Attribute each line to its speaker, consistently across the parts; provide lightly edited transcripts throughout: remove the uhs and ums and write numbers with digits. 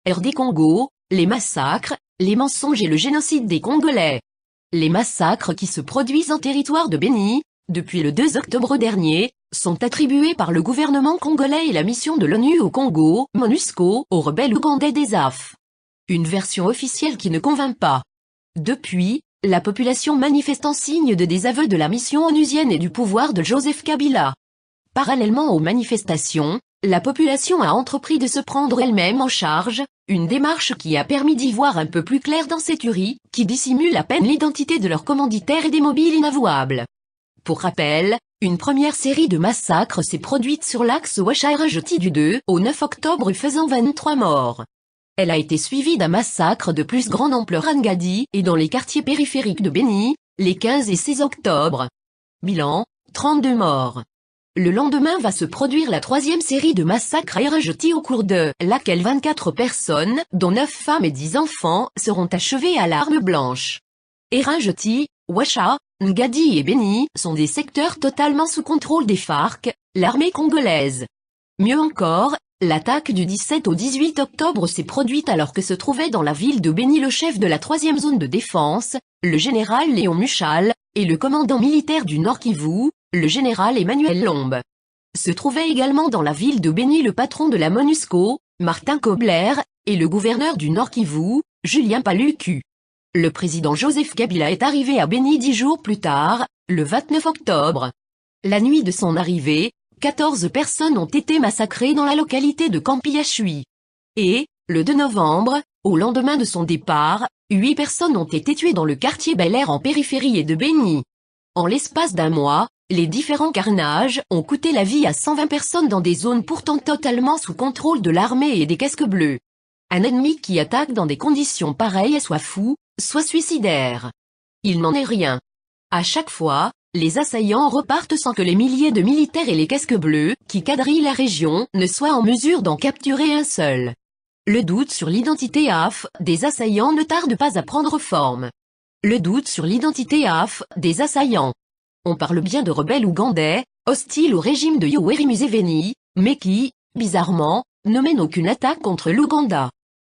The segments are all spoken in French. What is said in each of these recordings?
Speaker 1: RD Congo, les massacres, les mensonges et le génocide des Congolais. Les massacres qui se produisent en territoire de Béni, depuis le 2 octobre dernier, sont attribués par le gouvernement congolais et la mission de l'ONU au Congo, MONUSCO, aux rebelles ougandais des AF. Une version officielle qui ne convainc pas. Depuis, la population manifeste en signe de désaveu de la mission onusienne et du pouvoir de Joseph Kabila. Parallèlement aux manifestations, la population a entrepris de se prendre elle-même en charge, une démarche qui a permis d'y voir un peu plus clair dans ces tueries, qui dissimulent à peine l'identité de leurs commanditaires et des mobiles inavouables. Pour rappel, une première série de massacres s'est produite sur l'axe Ouacha-Rajoti du 2 au 9 octobre faisant 23 morts. Elle a été suivie d'un massacre de plus grande ampleur à Ngadi et dans les quartiers périphériques de Béni, les 15 et 16 octobre. Bilan, 32 morts. Le lendemain va se produire la troisième série de massacres à Rajoti au cours de laquelle 24 personnes, dont 9 femmes et 10 enfants, seront achevées à l'arme blanche. Rajoti, Ouacha, Ngadi et Béni sont des secteurs totalement sous contrôle des FARC, l'armée congolaise. Mieux encore, l'attaque du 17 au 18 octobre s'est produite alors que se trouvait dans la ville de Béni le chef de la 3e zone de défense, le général Léon Muchal, et le commandant militaire du Nord Kivu, le général Emmanuel Lombe. Se trouvait également dans la ville de Béni le patron de la MONUSCO, Martin Kobler, et le gouverneur du Nord Kivu, Julien Paluku. Le président Joseph Kabila est arrivé à Béni 10 jours plus tard, le 29 octobre. La nuit de son arrivée, 14 personnes ont été massacrées dans la localité de Kampiachui. Et, le 2 novembre, au lendemain de son départ, 8 personnes ont été tuées dans le quartier Bel Air en périphérie et de Béni. En l'espace d'un mois, les différents carnages ont coûté la vie à 120 personnes dans des zones pourtant totalement sous contrôle de l'armée et des casques bleus. Un ennemi qui attaque dans des conditions pareilles est soit fou, soit suicidaire. Il n'en est rien. À chaque fois, les assaillants repartent sans que les milliers de militaires et les casques bleus, qui quadrillent la région, ne soient en mesure d'en capturer un seul. Le doute sur l'identité AF des assaillants ne tarde pas à prendre forme. Le doute sur l'identité AF des assaillants. On parle bien de rebelles ougandais, hostiles au régime de Yoweri Museveni, mais qui, bizarrement, ne mènent aucune attaque contre l'Ouganda.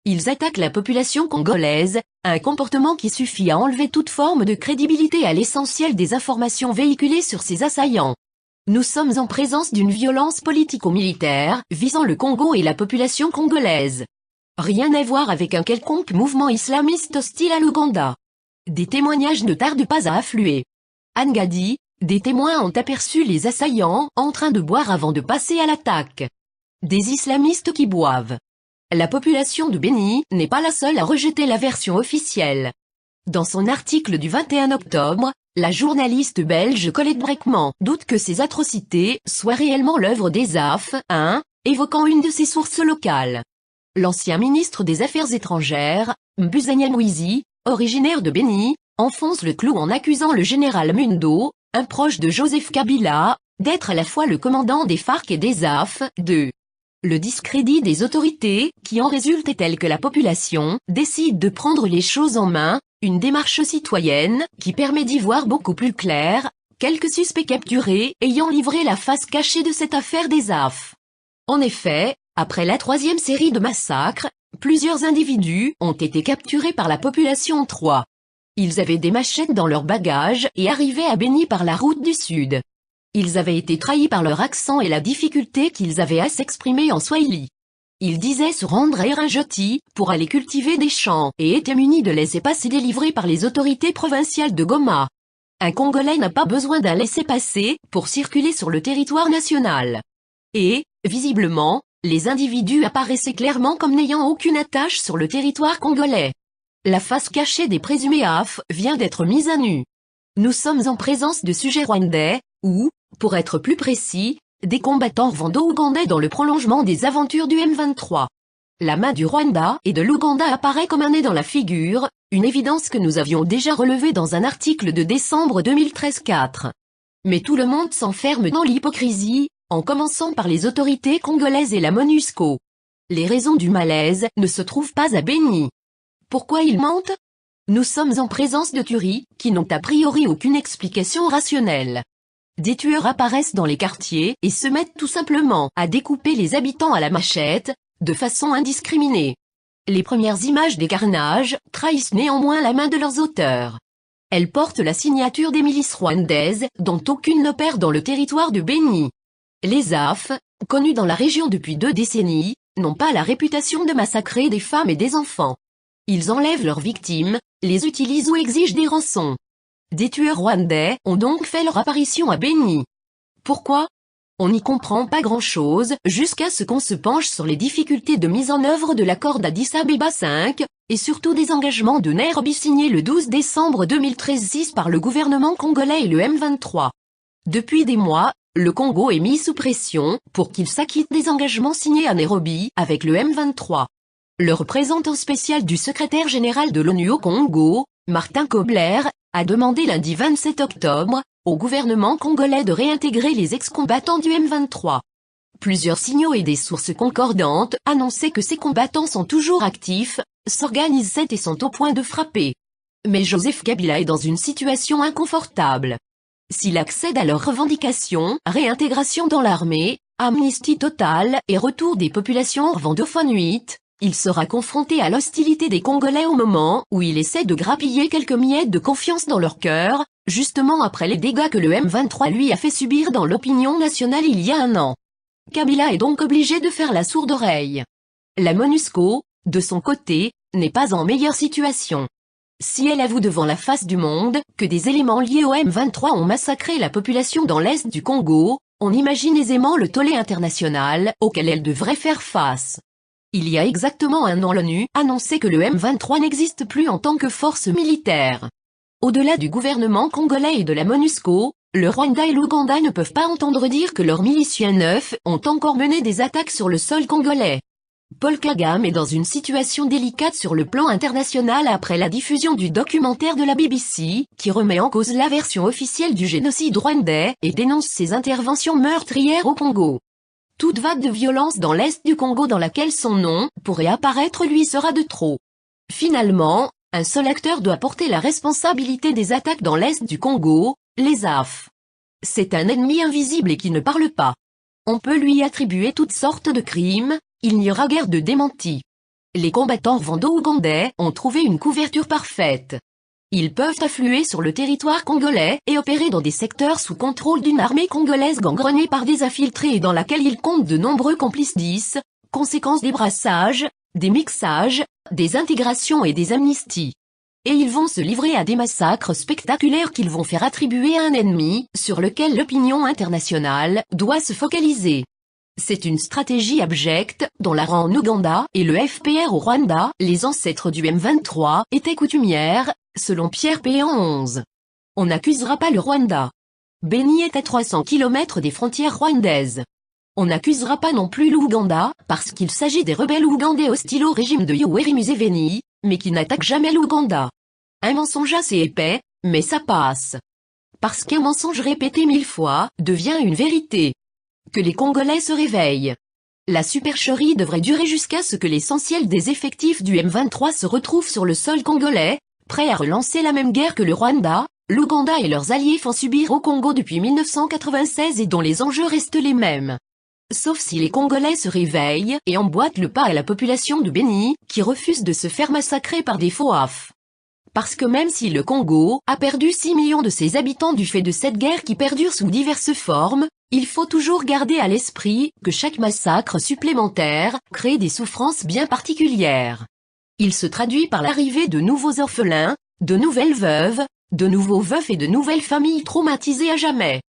Speaker 1: Ils attaquent la population congolaise, un comportement qui suffit à enlever toute forme de crédibilité à l'essentiel des informations véhiculées sur ces assaillants. Nous sommes en présence d'une violence politico-militaire visant le Congo et la population congolaise. Rien à voir avec un quelconque mouvement islamiste hostile à l'Ouganda. Des témoignages ne tardent pas à affluer. À Ngadi, des témoins ont aperçu les assaillants en train de boire avant de passer à l'attaque. Des islamistes qui boivent. La population de Béni n'est pas la seule à rejeter la version officielle. Dans son article du 21 octobre, la journaliste belge Colette Breckman doute que ces atrocités soient réellement l'œuvre des AF, évoquant une de ses sources locales. L'ancien ministre des Affaires étrangères, Mbuzanya Mwizi, originaire de Béni, enfonce le clou en accusant le général Mundo, un proche de Joseph Kabila, d'être à la fois le commandant des FARC et des AF, Le discrédit des autorités qui en résulte est tel que la population décide de prendre les choses en main, une démarche citoyenne qui permet d'y voir beaucoup plus clair, quelques suspects capturés ayant livré la face cachée de cette affaire des AF. En effet, après la troisième série de massacres, plusieurs individus ont été capturés par la population 3. Ils avaient des machettes dans leurs bagages et arrivaient à Béni par la route du Sud. Ils avaient été trahis par leur accent et la difficulté qu'ils avaient à s'exprimer en swahili. Ils disaient se rendre à Rajoti pour aller cultiver des champs et étaient munis de laissez-passer délivrés par les autorités provinciales de Goma. Un Congolais n'a pas besoin d'un laissez-passer pour circuler sur le territoire national. Et, visiblement, les individus apparaissaient clairement comme n'ayant aucune attache sur le territoire congolais. La face cachée des présumés AF vient d'être mise à nu. Nous sommes en présence de sujets rwandais, ou, pour être plus précis, des combattants rwando-ougandais dans le prolongement des aventures du M23. La main du Rwanda et de l'Ouganda apparaît comme un nez dans la figure, une évidence que nous avions déjà relevée dans un article de décembre 2013-4. Mais tout le monde s'enferme dans l'hypocrisie, en commençant par les autorités congolaises et la MONUSCO. Les raisons du malaise ne se trouvent pas à Béni. Pourquoi ils mentent? Nous sommes en présence de tueries qui n'ont a priori aucune explication rationnelle. Des tueurs apparaissent dans les quartiers et se mettent tout simplement à découper les habitants à la machette, de façon indiscriminée. Les premières images des carnages trahissent néanmoins la main de leurs auteurs. Elles portent la signature des milices rwandaises, dont aucune n'opère dans le territoire de Béni. Les AF, connus dans la région depuis 2 décennies, n'ont pas la réputation de massacrer des femmes et des enfants. Ils enlèvent leurs victimes, les utilisent ou exigent des rançons. Des tueurs rwandais ont donc fait leur apparition à Béni. Pourquoi? On n'y comprend pas grand-chose, jusqu'à ce qu'on se penche sur les difficultés de mise en œuvre de l'accord d'Addis Abeba 5, et surtout des engagements de Nairobi signés le 12 décembre 2013 par le gouvernement congolais et le M23. Depuis des mois, le Congo est mis sous pression pour qu'il s'acquitte des engagements signés à Nairobi avec le M23. Le représentant spécial du secrétaire général de l'ONU au Congo, Martin Kobler, a demandé lundi 27 octobre au gouvernement congolais de réintégrer les ex-combattants du M23. Plusieurs signaux et des sources concordantes annonçaient que ces combattants sont toujours actifs, s'organisent et sont au point de frapper. Mais Joseph Kabila est dans une situation inconfortable. S'il accède à leurs revendications, réintégration dans l'armée, amnistie totale et retour des populations rwandophones 8, il sera confronté à l'hostilité des Congolais au moment où il essaie de grappiller quelques miettes de confiance dans leur cœur, justement après les dégâts que le M23 lui a fait subir dans l'opinion nationale il y a un an. Kabila est donc obligé de faire la sourde oreille. La MONUSCO, de son côté, n'est pas en meilleure situation. Si elle avoue devant la face du monde que des éléments liés au M23 ont massacré la population dans l'est du Congo, on imagine aisément le tollé international auquel elle devrait faire face. Il y a exactement un an, l'ONU annonçait que le M23 n'existe plus en tant que force militaire. Au-delà du gouvernement congolais et de la MONUSCO, le Rwanda et l'Ouganda ne peuvent pas entendre dire que leurs miliciens neufs ont encore mené des attaques sur le sol congolais. Paul Kagame est dans une situation délicate sur le plan international après la diffusion du documentaire de la BBC, qui remet en cause la version officielle du génocide rwandais et dénonce ses interventions meurtrières au Congo. Toute vague de violence dans l'est du Congo dans laquelle son nom pourrait apparaître lui sera de trop. Finalement, un seul acteur doit porter la responsabilité des attaques dans l'est du Congo, les AF. C'est un ennemi invisible et qui ne parle pas. On peut lui attribuer toutes sortes de crimes, il n'y aura guère de démenti. Les combattants rwando-ougandais ont trouvé une couverture parfaite. Ils peuvent affluer sur le territoire congolais et opérer dans des secteurs sous contrôle d'une armée congolaise gangrenée par des infiltrés et dans laquelle ils comptent de nombreux complices 10, conséquence des brassages, des mixages, des intégrations et des amnisties. Et ils vont se livrer à des massacres spectaculaires qu'ils vont faire attribuer à un ennemi, sur lequel l'opinion internationale doit se focaliser. C'est une stratégie abjecte, dont la RAN en Ouganda et le FPR au Rwanda, les ancêtres du M23, étaient coutumières, selon Pierre Péan 11. On n'accusera pas le Rwanda. Béni est à 300 km des frontières rwandaises. On n'accusera pas non plus l'Ouganda, parce qu'il s'agit des rebelles ougandais hostiles au régime de Yoweri Museveni, mais qui n'attaquent jamais l'Ouganda. Un mensonge assez épais, mais ça passe. Parce qu'un mensonge répété 1000 fois, devient une vérité. Que les Congolais se réveillent. La supercherie devrait durer jusqu'à ce que l'essentiel des effectifs du M23 se retrouvent sur le sol congolais, prêts à relancer la même guerre que le Rwanda, l'Ouganda et leurs alliés font subir au Congo depuis 1996 et dont les enjeux restent les mêmes. Sauf si les Congolais se réveillent et emboîtent le pas à la population de Béni, qui refuse de se faire massacrer par des faux AF. Parce que même si le Congo a perdu 6 millions de ses habitants du fait de cette guerre qui perdure sous diverses formes, il faut toujours garder à l'esprit que chaque massacre supplémentaire crée des souffrances bien particulières. Il se traduit par l'arrivée de nouveaux orphelins, de nouvelles veuves, de nouveaux veufs et de nouvelles familles traumatisées à jamais.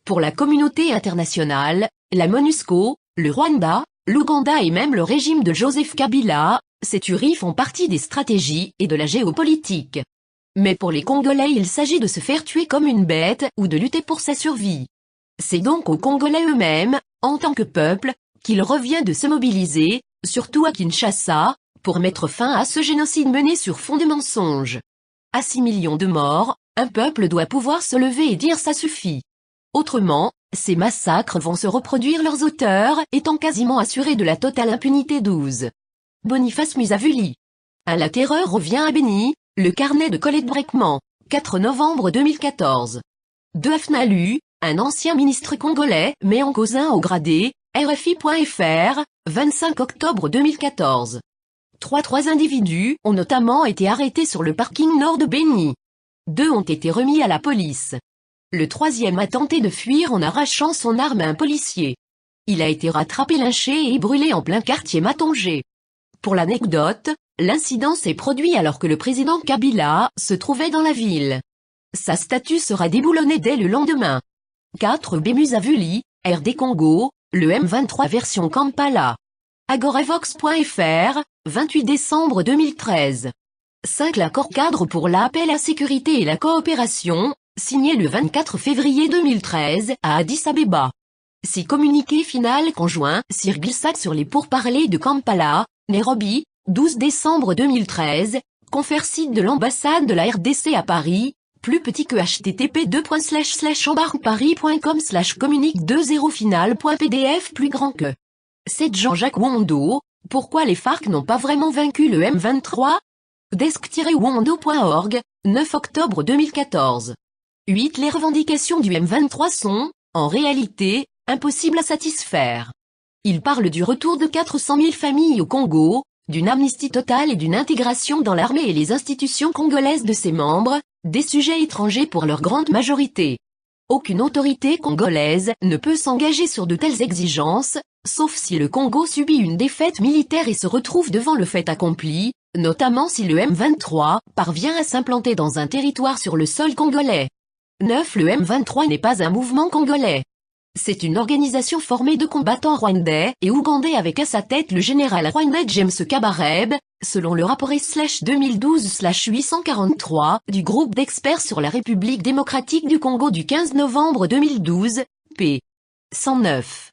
Speaker 1: Pour la communauté internationale, la MONUSCO, le Rwanda, l'Ouganda et même le régime de Joseph Kabila, ces tueries font partie des stratégies et de la géopolitique. Mais pour les Congolais il s'agit de se faire tuer comme une bête ou de lutter pour sa survie. C'est donc aux Congolais eux-mêmes, en tant que peuple, qu'il revient de se mobiliser, surtout à Kinshasa, pour mettre fin à ce génocide mené sur fond de mensonges. À 6 millions de morts, un peuple doit pouvoir se lever et dire ça suffit. Autrement, ces massacres vont se reproduire leurs auteurs étant quasiment assurés de la totale impunité. 12. Boniface Musavuli. La terreur revient à Béni, le carnet de Colette Breckman, 4 novembre 2014. De Afnalu, un ancien ministre congolais met en cause un haut gradé, RFI.fr, 25 octobre 2014. Trois individus ont notamment été arrêtés sur le parking nord de Beni. 2 ont été remis à la police. Le 3e a tenté de fuir en arrachant son arme à un policier. Il a été rattrapé, lynché et brûlé en plein quartier Matanger. Pour l'anecdote, l'incident s'est produit alors que le président Kabila se trouvait dans la ville. Sa statue sera déboulonnée dès le lendemain. 4 Bemusavuli, RD Congo, le M23 version Kampala. Agoravox.fr, 28 décembre 2013. 5 L'accord cadre pour la paix, la sécurité et la coopération, signé le 24 février 2013 à Addis Abeba. 6 Communiqué final conjoint, /5 sur les pourparlers de Kampala, Nairobi, 12 décembre 2013, confère-site de l'ambassade de la RDC à Paris, plus petit que http://embarqueparis.com/communique20final.pdf plus grand que. 7 Jean-Jacques Wondo, pourquoi les FARC n'ont pas vraiment vaincu le M23 Desk-wondo.org, 9 octobre 2014. 8 Les revendications du M23 sont, en réalité, impossibles à satisfaire. Il parle du retour de 400 000 familles au Congo, d'une amnistie totale et d'une intégration dans l'armée et les institutions congolaises de ses membres, des sujets étrangers pour leur grande majorité. Aucune autorité congolaise ne peut s'engager sur de telles exigences, sauf si le Congo subit une défaite militaire et se retrouve devant le fait accompli, notamment si le M23 parvient à s'implanter dans un territoire sur le sol congolais. 9 Le M23 n'est pas un mouvement congolais. C'est une organisation formée de combattants rwandais et ougandais avec à sa tête le général rwandais James Kabarebe, selon le rapport S/2012/843 du groupe d'experts sur la République démocratique du Congo du 15 novembre 2012, p. 109.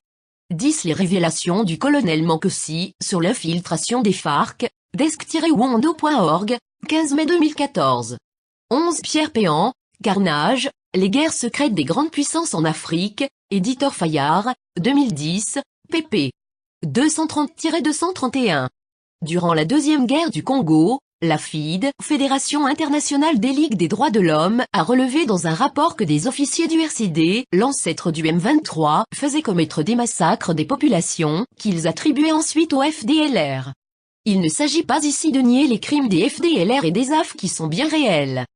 Speaker 1: 10 Les révélations du colonel Mankosi sur l'infiltration des FARC, desk-wondo.org, 15 mai 2014. 11 Pierre Péan, Carnage, les guerres secrètes des grandes puissances en Afrique, éditeur Fayard, 2010, pp. 230-231. Durant la Deuxième Guerre du Congo, la FIDE, Fédération internationale des ligues des droits de l'homme, a relevé dans un rapport que des officiers du RCD, l'ancêtre du M23, faisaient commettre des massacres des populations, qu'ils attribuaient ensuite au FDLR. Il ne s'agit pas ici de nier les crimes des FDLR et des AF qui sont bien réels.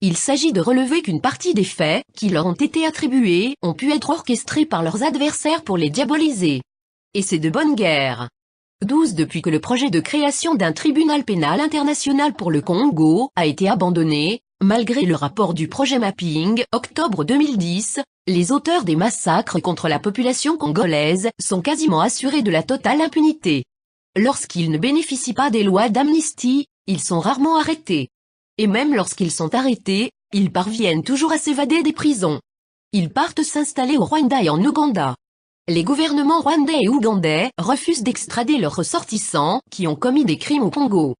Speaker 1: Il s'agit de relever qu'une partie des faits, qui leur ont été attribués, ont pu être orchestrés par leurs adversaires pour les diaboliser. Et c'est de bonne guerre. 12 Depuis que le projet de création d'un tribunal pénal international pour le Congo a été abandonné, malgré le rapport du projet Mapping, octobre 2010, les auteurs des massacres contre la population congolaise sont quasiment assurés de la totale impunité. Lorsqu'ils ne bénéficient pas des lois d'amnistie, ils sont rarement arrêtés. Et même lorsqu'ils sont arrêtés, ils parviennent toujours à s'évader des prisons. Ils partent s'installer au Rwanda et en Ouganda. Les gouvernements rwandais et ougandais refusent d'extrader leurs ressortissants qui ont commis des crimes au Congo.